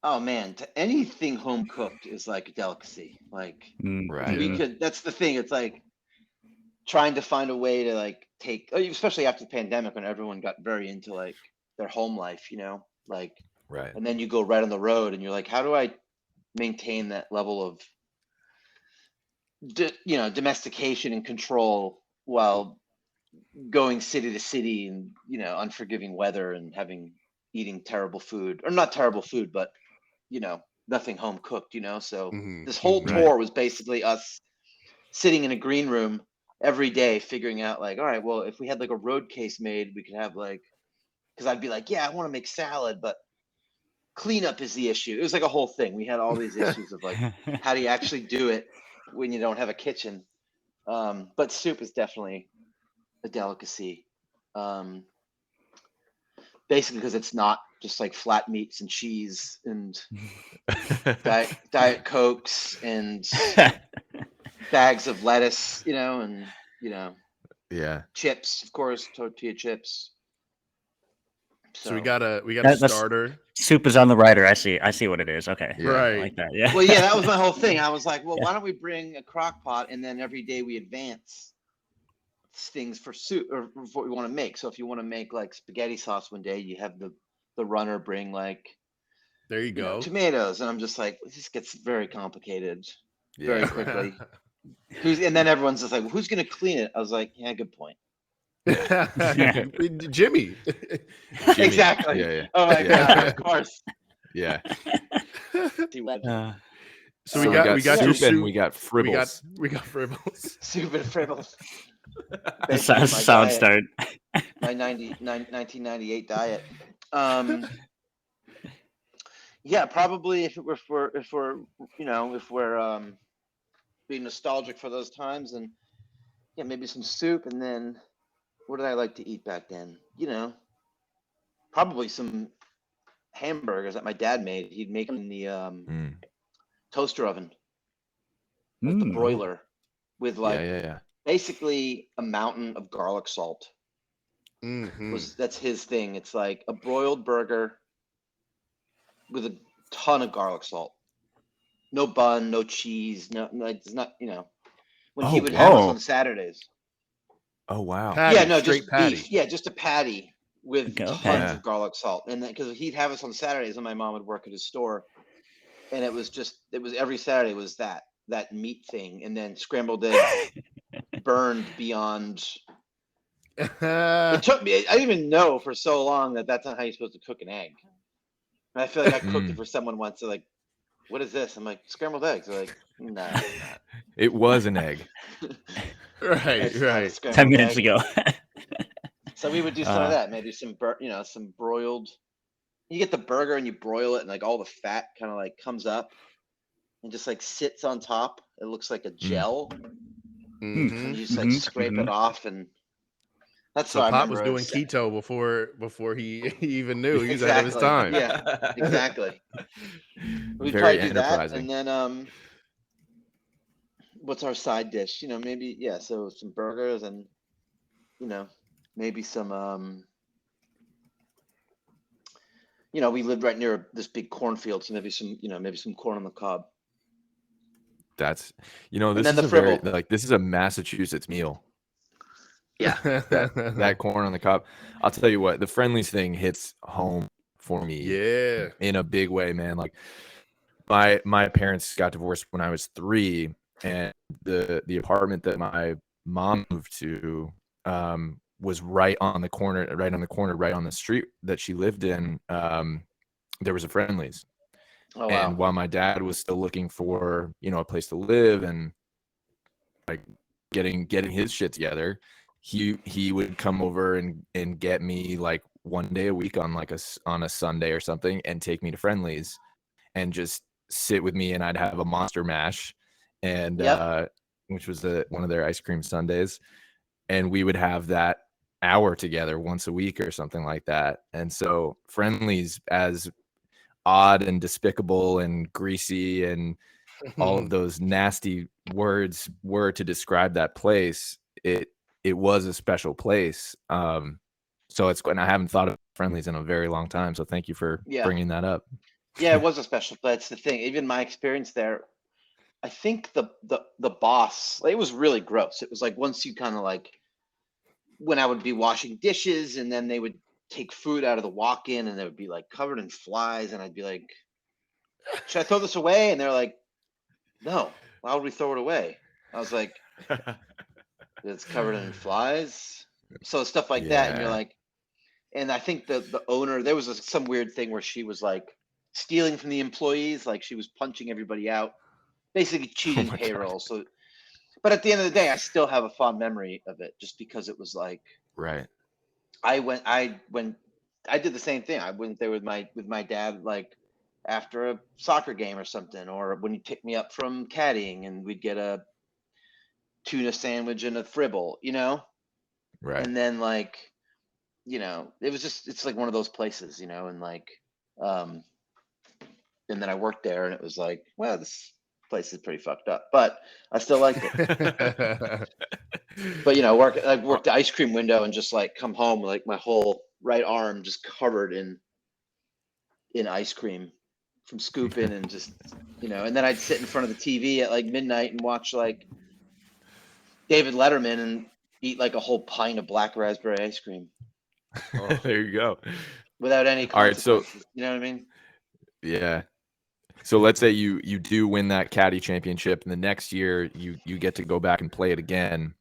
oh man, anything home cooked is like a delicacy. Like Right. we could. That's the thing. It's like trying to find a way to like take, especially after the pandemic when everyone got very into like their home life, you know, like, Right. and then you go right on the road and you're like, how do I maintain that level of, domestication and control while going city to city and, unforgiving weather and eating terrible food, or not terrible food, but, nothing home cooked, so Mhm, this whole mhm. tour was basically us sitting in a green room every day figuring out like, all right, well, if we had like a road case made, we could have like, because I'd be like, yeah, I want to make salad, but cleanup is the issue. It was like a whole thing. We had all these issues of like, how do you actually do it when you don't have a kitchen? But soup is definitely a delicacy. Basically because it's not just like flat meats and cheese and diet Cokes and bags of lettuce, and Yeah. chips, of course, tortilla chips. So we got a That's starter. soup is on the rider. I see what it is. Okay. Yeah. I Right. like that. Yeah. Well, yeah, that was my whole thing. I was like, well, why don't we bring a crock pot and then every day we advance things for soup or what we want to make. So if you want to make like spaghetti sauce one day, you have the runner bring like There you go. tomatoes, and I'm just like, this gets very complicated very Yeah. quickly. And then everyone's just like, well, who's gonna clean it? I was like, yeah, good point. Jimmy. Exactly. Yeah. Oh my Yeah. god, of course. Yeah. So we got your soup soup and we got fribbles. We got fribbles. Soup and fribbles. That's Basically, a sound diet, start. my 1998 diet. Yeah, probably if we're being nostalgic for those times, and yeah, maybe some soup, and then what did I like to eat back then? Probably some hamburgers that my dad made. He'd make them in the toaster oven, like the broiler, with like Yeah. basically a mountain of garlic salt. That's his thing. It's like a broiled burger with a ton of garlic salt. No bun, no cheese, no, it's not, when he would have us on Saturdays. Oh wow. Patty, Yeah, no, straight just patty. beef. Yeah, just a patty with Okay. tons Yeah. of garlic salt. And then because he'd have us on Saturdays and my mom would work at his store. And it was every Saturday was that meat thing. And then scrambled eggs burned beyond. It took me, I didn't even know for so long that that's not how you're supposed to cook an egg. And I feel like I cooked it for someone once. They're like, what is this? I'm like, scrambled eggs. They're like, no. It was an egg. Right. 10 minutes ago. So we would do some of that, maybe some some broiled. You get the burger and you broil it, and like all the fat kind of like comes up and just like sits on top. It looks like a gel, and you just like scrape it off, and that's So what I Pop remember. was doing keto before he even knew. He was ahead of his Exactly. time. Yeah, exactly. We'd Very probably do that, enterprising. and then what's our side dish? Maybe so some burgers and maybe some we lived right near this big cornfield, so maybe some corn on the cob. That's this then is the a very fribble. this is a Massachusetts meal. Yeah. That corn on the cob. I'll tell you what, the Friendlies thing hits home for me. Yeah. In a big way, man. Like my parents got divorced when I was 3, and the apartment that my mom moved to was right on the corner, right on the street that she lived in. There was a Friendlies. Oh, and wow. while my dad was still looking for a place to live and like getting his shit together, he would come over and get me like one day a week on on a Sunday or something and take me to Friendlies and just sit with me, and I'd have a Monster Mash, and which was one of their ice cream sundaes, and we would have that hour together once a week or something like that. And so Friendlies, as odd and despicable and greasy and all of those nasty words were to describe that place, it was a special place. So and I haven't thought of Friendlies in a very long time, so thank you for bringing that up. Yeah, it was a special place. That's the thing. Even my experience there, I think the boss, it was really gross. It was like once you kind of like, when I would be washing dishes and then they would take food out of the walk-in and it would be like covered in flies, and I'd be like, should I throw this away? And they're like, no, why would we throw it away? I was like, it's covered in flies. So stuff like that, and you're like, and I think the owner, there was some weird thing where she was like stealing from the employees, like she was punching everybody out, basically cheating payroll. God. So, but at the end of the day, I still have a fond memory of it, just because it was like, right. I did the same thing. I went there with my dad, like after a soccer game or something, or when he picked me up from caddying, and we'd get a tuna sandwich and a fribble, Right. And then like you know, it's like one of those places, you know, and like, and then I worked there, and it was like, well, this place is pretty fucked up, but I still liked it. But you know, I worked the ice cream window and just like come home with like my whole right arm just covered in ice cream from scooping and just, you know, and then I'd sit in front of the TV at like midnight and watch like David Letterman and eat like a whole pint of black raspberry ice cream There you go. without any All right, so consequences. You know what I mean? yeah. So let's say you do win that caddy championship, and the next year you get to go back and play it again.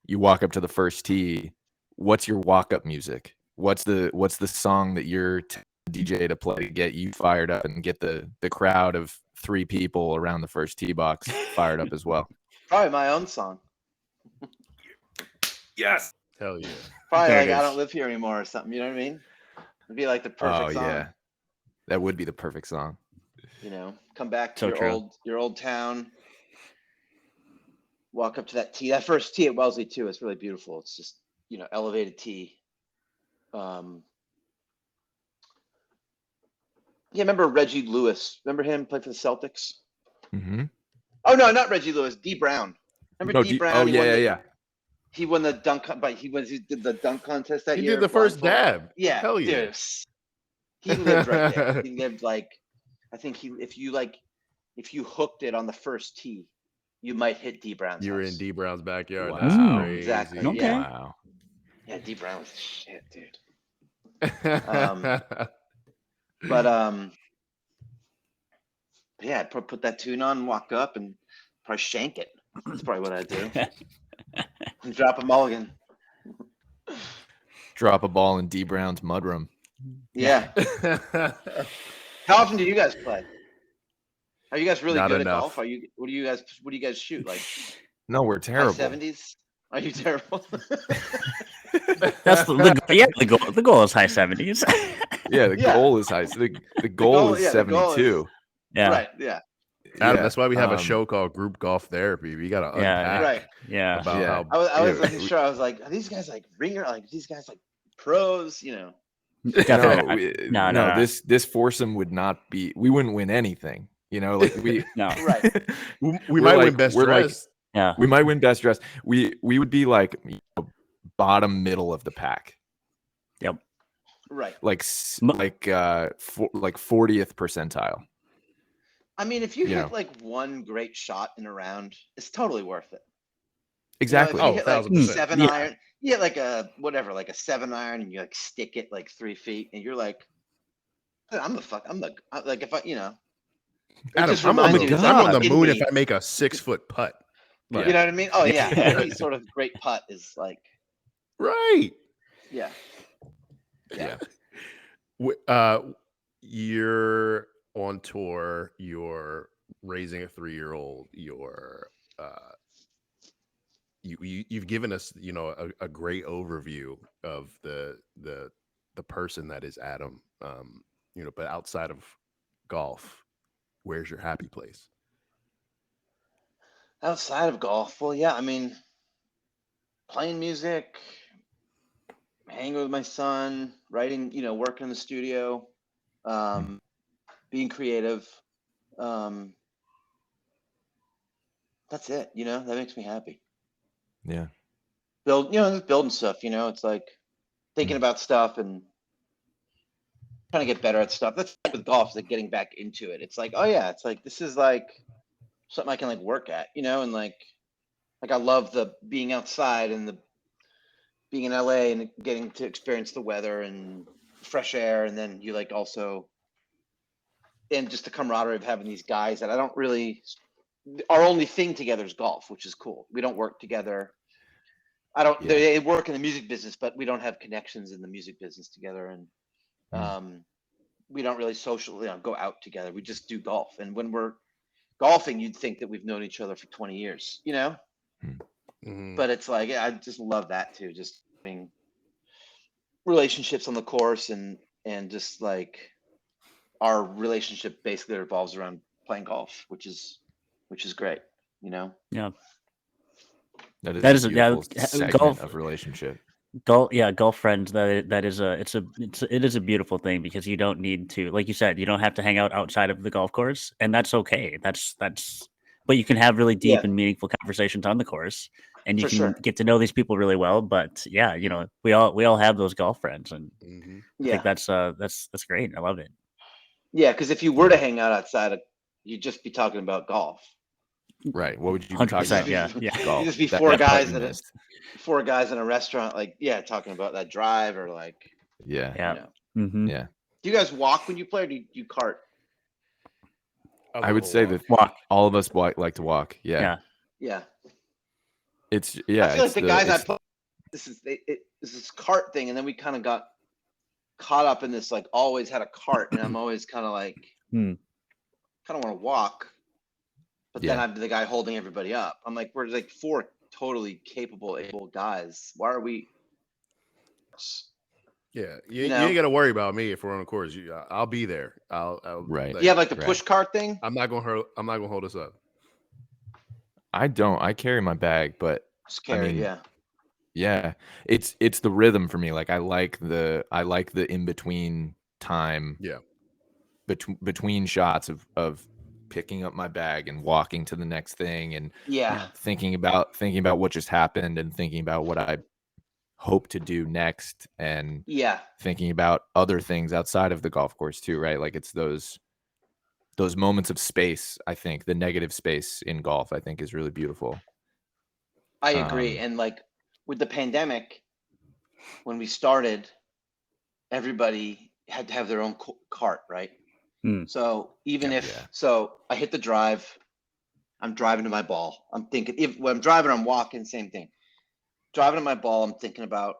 You walk up to the first tee. What's your walk up music? What's the song that you're DJ to play to get you fired up and get the crowd of 3 people around the first tee box fired up as well? Probably my own song. Yes. Hell yeah. Probably There like it I is. Don't Live Here Anymore or something. You know what I mean? It'd be like the perfect song. Yeah. That would be the perfect song. You know, come back to So your true. old town. Walk up to that tee. That first tee at Wellesley too. It's really beautiful. It's just, you know, elevated tee. Yeah, remember Reggie Lewis? Remember him? Played for the Celtics. Mm-hmm. Oh no, not Reggie Lewis. D Brown. Remember No, D Brown? yeah. He won the dunk, but he did the dunk contest that He year. did the first blindfolded. dab. Yeah, Hell yeah. dude. He lived right there. He lived like, I think if you hooked it on the first tee, you might hit D Brown's You were house. in D Brown's backyard. Wow. That's crazy. Exactly. Okay. Yeah. Wow. Yeah, D Brown was shit, dude. But But yeah, I'd probably put that tune on, walk up, and probably shank it. That's probably what I'd do. And drop a mulligan. Drop a ball in D Brown's mudroom. Yeah. How often do you guys play? Are you guys really Not good enough. at golf? What do you guys shoot? Like No, we're terrible. high 70s? Are you terrible? That's the goal is high 70s. Yeah, the Yeah. goal is high. The goal goal- is yeah, the goal is- 72. Yeah. Right, yeah. Adam, Yeah, that's why we have a show called Group Golf Therapy. We got to Yeah, unpack Right. Yeah. about Yeah. how I was Yeah, making sure. I was like, are these guys like ringer? Like these guys like pros? You know? Definitely not. No, No. this foursome would not be. We wouldn't win anything. You know, like we No. Right. we We're might like- win best we're like- dress. Yeah. we might win best dress. We would be like bottom middle of the pack, Right. like Mo- like 40th percentile. I mean, if you You hit know. like one great shot in a round, it's totally worth it. Exactly. You know, if you hit like 1000%. 7 Yeah. iron, you hit like a 7 iron, and you like stick it like 3 feet, and you're like, I'm like if I, you know, it Adam, just I'm on reminds the, you. It's I'm like on the in moon me. if I make a 6-foot putt. Like, You know what I mean? Oh yeah, Yeah. any sort of great putt is like, right. yeah. Yeah. You're on tour. You're raising a 3-year-old. You've given us, you know, a great overview of the person that is Adam. You know, but outside of golf, where's your happy place? Outside of golf, well, yeah, I mean, playing music, hanging with my son, writing, you know, working in the studio, being creative. That's it, you know, that makes me happy. Yeah. Just building stuff, you know, it's like thinking about stuff and trying to get better at stuff. That's like with golf, like getting back into it. It's like, oh yeah, it's like, this is like something I can like work at, you know, and like I love the being outside and the being in LA and getting to experience the weather and fresh air. And then you like also, and just the camaraderie of having these guys that I don't really, our only thing together is golf, which is cool. We don't work together. They work in the music business, but we don't have connections in the music business together. And we don't really socially go out together. We just do golf. And when we're golfing, you'd think that we've known each other for 20 years, you know? Mhm. But it's like, I just love that too. Just having relationships on the course and just like our relationship basically revolves around playing golf, which is great, you know? Yeah. That That is is- a yeah, beautiful segment golf- of relationship. golf friends. That is it is a beautiful thing because you don't need to, like you said, you don't have to hang out outside of the golf course, and that's okay. But you can have really deep Yeah, and meaningful conversations on the course, and you for can sure. get to know these people really well. But yeah, we all have those golf friends, and Hmm. I think Yeah, that's great. I love it. yeah. Because if you were to hang out outside, you'd just be talking about golf. Right. What would you be talking You'd just 100%. about? Yeah, be yeah, you'd Golf. just be That putt you missed. four guys in a restaurant, like talking about that drive or like Yeah. yeah. know. Mm-hmm. Yeah. Do you guys walk when you play, or do you cart? I I love would a say walk. that Walk. all of us like to walk. Yeah. Yeah. Yeah, It's I feel like it's the guys I it's play. This is cart thing, and then we kind of got caught up in this, like always had a cart, and I'm always kind of like Hmm. kind of want to walk, but then yeah. I'm the guy holding everybody up. I'm like, we're like four totally capable, able guys. Why are we? Yeah, You you ain't know, got to worry about me if we're on the course. I'll be there. Right. you have like the Right. push cart thing. I'm not gonna hold us up. I don't. I carry my bag, but Just I carry, mean, yeah, yeah, it's the rhythm for me. Like I like the in between time Yeah, between shots of picking up my bag and walking to the next thing and yeah, Yeah. thinking about what just happened and thinking about what I hope to do next and yeah. thinking about other things outside of the golf course too, right? Like it's those moments of space. I think the negative space in golf, I think, is really beautiful. I agree. Um, And like with the pandemic, when we started, everybody had to have their own cart, right? Hmm. So even Yeah. if Yeah. so, I hit the drive. I'm driving to my ball. I'm thinking if when I'm driving, I'm walking. Same thing. Driving to my ball, I'm thinking about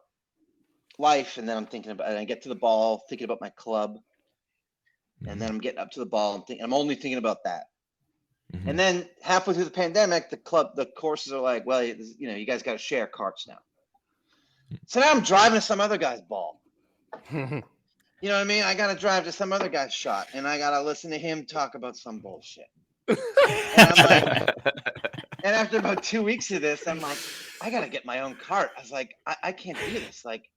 life, and then I'm thinking about. And I get to the ball, thinking about my club, and then I'm getting up to the ball. I'm only thinking about that. mhm. And then halfway through the pandemic, the courses are like, well, you guys got to share carts now. So now I'm driving to some other guy's ball. You know what I mean? I got to drive to some other guy's shot, and I got to listen to him talk about some bullshit. And I'm like, and after about 2 weeks of this, I'm like, I got to get my own cart. I was like, I can't do this. Like,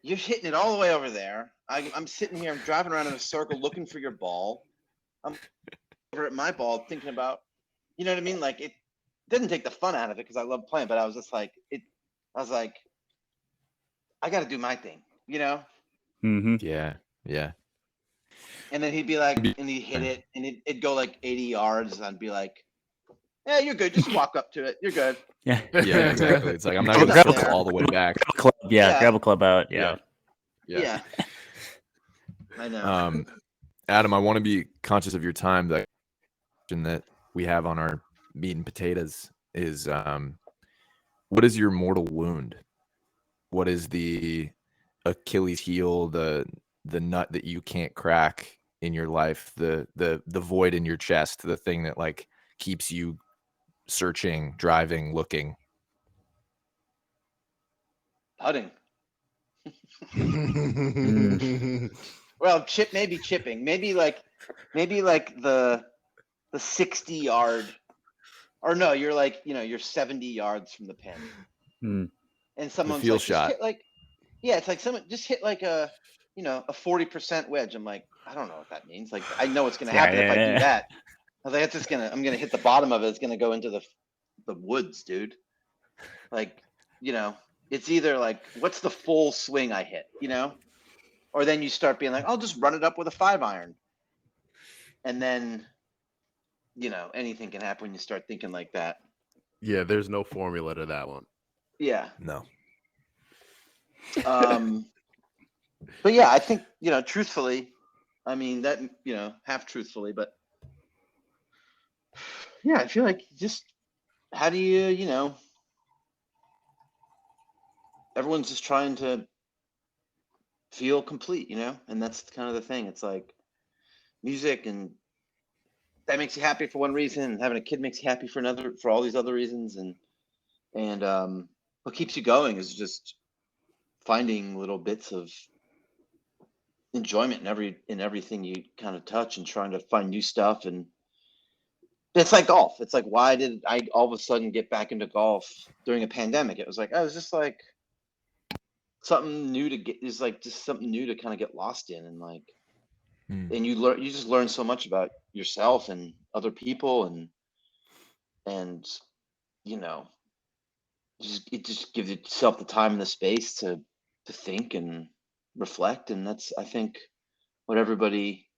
you're hitting it all the way over there. I'm sitting here, I'm driving around in a circle looking for your ball. I'm over at my ball thinking about, you know what I mean? Like, it didn't take the fun out of it because I love playing, but I was just like, I was like, I got to do my thing, you know? Mm-hmm. Yeah. Yeah. And then he'd be like, and he'd hit it, and it'd go like 80 yards. And I'd be like, yeah, you're good. Just walk up to it. You're good. Yeah. Yeah, exactly. It's like I'm not It's gonna up circle there. all the way back. Grab a club. Yeah. Yeah. Grab a club out. Yeah. Yeah. I know. Adam, I want to be conscious of your time. The question that we have on our meat and potatoes is what is your mortal wound? What is the Achilles heel, the nut that you can't crack in your life, the void in your chest, the thing that like keeps you searching, driving, looking? Putting. Mm. Well, maybe chipping. Maybe like the 60 yard, or no, you're like, you're 70 yards from the pin. Mm. And The someone's feel like, just shot. hit like, yeah, it's like someone just hit like a 40% wedge. I'm like, I don't know what that means. Like, I know what's going to Yeah. happen if I do Yeah. that. I was like, I'm going to hit the bottom of it. It's going to go into the woods, dude. Like, it's either like, what's the full swing I hit, or then you start being like, I'll just run it up with a 5-iron. And then, anything can happen when you start thinking like that. Yeah, there's no formula to that one. Yeah. No. But yeah, I think, truthfully, I mean that, half truthfully, but yeah, I feel like just how do you, everyone's just trying to feel complete, and that's kind of the thing. It's like music, and that makes you happy for one reason, and having a kid makes you happy for another, for all these other reasons, and what keeps you going is just finding little bits of enjoyment in everything you kind of touch, and trying to find new stuff. And it's like golf. It's like, why did I all of a sudden get back into golf during a pandemic? It was like, I was just like, something new to get is like just something new to kind of get lost in, and like, Mm. and you just learn so much about yourself and other people, and you know, it just gives yourself the time and the space to think and reflect, and that's, I think, what everybody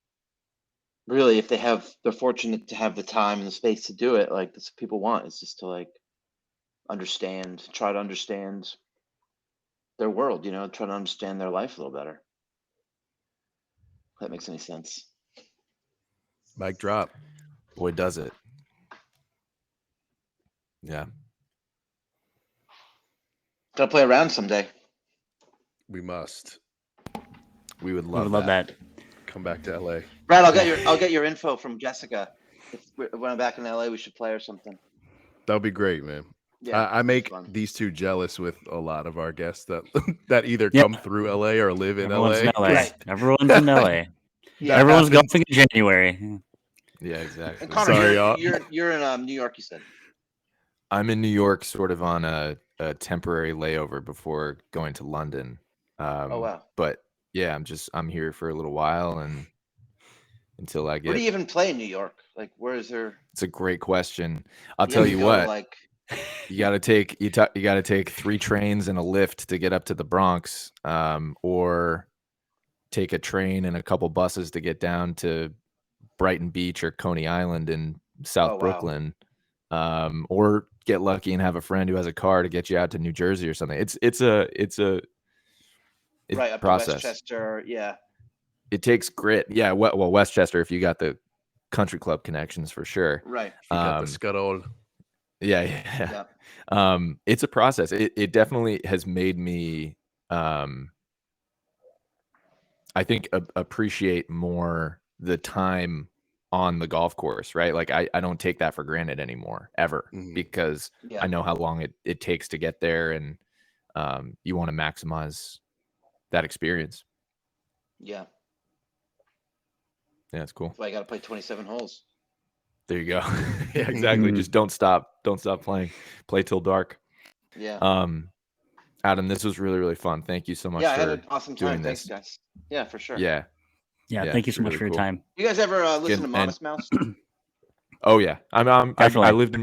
really, if they're fortunate to have the time and the space to do it, like that's what people want, is just to like try to understand their world, try to understand their life a little better. If that makes any sense. Mic drop. Boy, does it. Yeah. Gotta play around someday. We must We would We love would love that. come back to LA. Brad, I'll get your info from Jessica. When I'm back in LA, we should play or something. That'll be great, man. Yeah, I make fun. these two jealous with a lot of our guests that that either Yeah. come through LA or live in Everyone's LA. in LA. Right. Everyone's in LA. Yeah. Everyone's happens. golfing in January. Yeah, exactly. And Connor, Sorry, y'all. you're in New York, you said. I'm in New York, sort of on a temporary layover before going to London. Oh wow. But yeah, I'm here for a little while, and until I Where get. do you even play in New York? Like, where is there? It's a great question. I'll You tell have to you go what. like, You got to take 3 trains and a lift to get up to the Bronx, or take a train and a couple buses to get down to Brighton Beach or Coney Island in South Oh, wow. Brooklyn, or get lucky and have a friend who has a car to get you out to New Jersey or something. It's a right up process. to Westchester. Yeah. It takes grit. Yeah, well, Westchester, if you got the country club connections, for sure. Right. You got the scuttle. Yeah. Yeah. It's a process. It definitely has made me, I think, appreciate more the time on the golf course, right? Like I don't take that for granted anymore, ever, Mhm. because Yeah. I know how long it takes to get there, and you want to maximize that experience. Yeah. Yeah, it's cool. That's why you got to play 27 holes. There you go. Yeah, exactly. Mhm. Just don't stop playing. Play till dark. Yeah. Adam, this was really, really fun. Thank you so much Yeah, I had for an awesome doing time. Thanks, this. guys. Yeah, for sure. Yeah. Yeah, Yeah, thank you it's so much really for your cool. time. You guys ever listen to and- Modest Mouse? Oh yeah. I Definitely. lived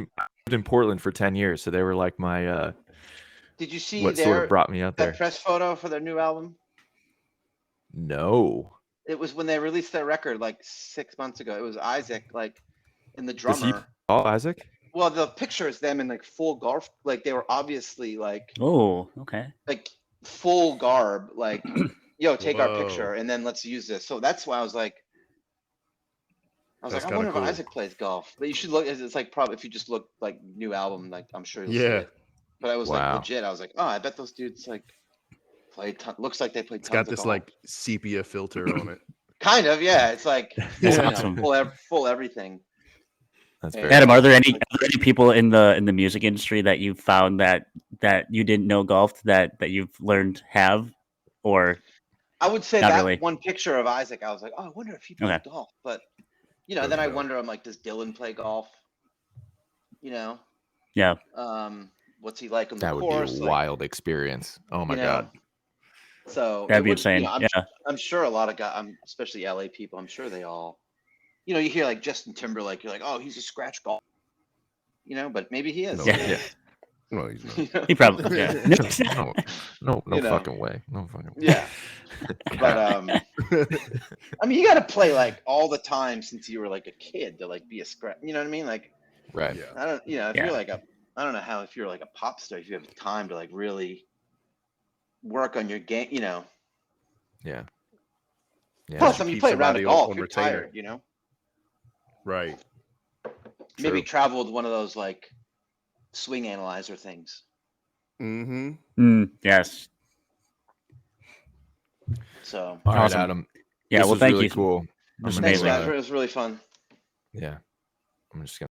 in Portland for 10 years, so they were like my Did you see what sort their of brought me out that there. press photo for their new album? No. It was when they released their record like 6 months ago. It was Isaac, like, and the Was he drummer. Paul Isaac? Well, the picture is them in like full golf, like they were obviously like Oh, okay. full garb, like, yo, take our Whoa. picture and then let's use this. So that's why I was like, That's I kinda wonder cool. if Isaac plays golf. But you should look. It's like probably if you just look like new album, like I'm sure you'll see Yeah. it. But I was like Wow. legit. I was like, oh, I bet those dudes like play. Looks like they play. It's got tons of this golf. like sepia filter on it. Kind of, yeah. It's like That's full, awesome. full everything. That's Yeah. very Adam, cool. are there any people in the music industry that you found that you didn't know golfed that you've learned have, or I would say Not that really. one picture of Isaac, I was like, oh, I wonder if he plays Okay. golf. But then Doesn't I know. wonder, I'm like, does Dylan play golf? yeah, What's he like on the That would course? be a Like, wild experience. Oh my god. So that'd it be would, insane. Yeah, I'm sure a lot of guys, especially LA people, I'm sure they all, you hear like Justin Timberlake, you're like, oh, he's a scratch golf, but maybe he is. No, Yeah. No, he's not. he probably. Yeah. No You know. fucking way. No fucking way. Yeah. But I mean, you got to play like all the time since you were like a kid to like be a scratch. You know what I mean? Like, Right. Yeah. I don't, if Yeah. you're like I don't know how, if you're like a pop star, if you have time to like really work on your game, Yeah. Plus, to I mean, you keep play a round somebody of golf, on you're retainer. tired, Right. Maybe True. travel with one of those like swing analyzer things. Mm-hmm. Yes. So, All right, Awesome. Adam. Yeah. This well, was thank really you. cool. This was I'm thanks, amazing. gonna, guys. It was really fun. yeah. I'm just gonna